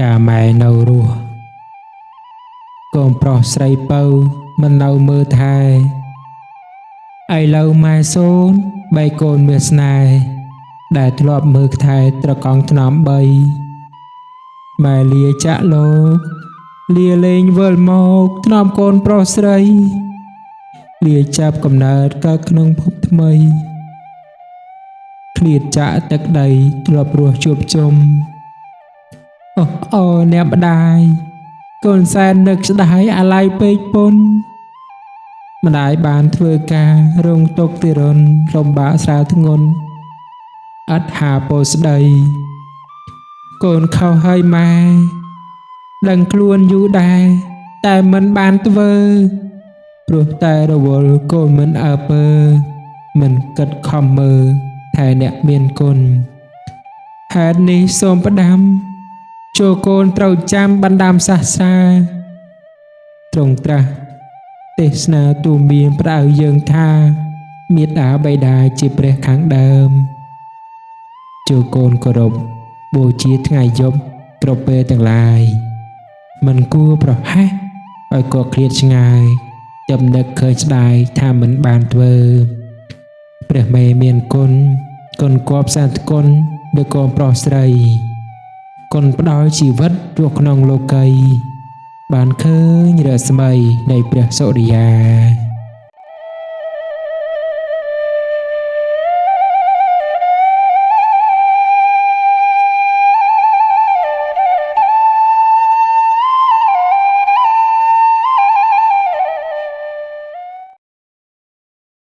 កាម៉ែនៅរស់កូនប្រុសស្រីពៅមិននៅមើលថែឥឡូវម៉ែសូនបែកូនមាសស្នេហ៍ដែលធ្លាប់មើលថែត្រកង់ថ្នម3ម៉ែលាចាក់លោកលាលេងវិលមកថ្នមកូនប្រុសស្រីលាចាប់កំណើតកើតក្នុងភពថ្មីឃ្លាតចាក់ទឹកដីធ្លាប់រស់ជួបជុំអូអ្នកម្ដាយកូនសែននឹកស្ដាយអាឡ័យពេកពុនម្ដាយបានធ្វើការរងទុក្ខទារុណលំបាកស្រាលធ្ងន់អត់ហាពោស្ដីកូនខុសហើយម៉ែដឹងខ្លួនយូរដែរតែមិនបានធ្វើព្រោះតែរវល់កូនមិនអើពើមិនគិតខំមើលថែអ្នកមានគុណហេតុនេះសូមផ្ដាំចូលកូនត្រូវចាំបណ្ដាំសាសនាទ្រង់ត្រាស់ទេសនាទូមានផ្ដៅយើងថាមេត្តាបិតាជាព្រះខាងដើមចូលកូនគោរពបូជាថ្ងៃយប់គ្រប់ពេលទាំងឡាយមិនគួរប្រហែសឲ្យគាត់ឃ្លាតឆ្ងាយចាំនឹកឃើញស្ដាយថាមិនបានធ្វើព្រះមេមានគុណគុណគប់សន្តិគុណដូចកូនប្រុសស្រីគុណផ្ដល់ជីវិតរស់ក្នុងលោកីបានឃើញរស្មីនៃព្រះសុរិយា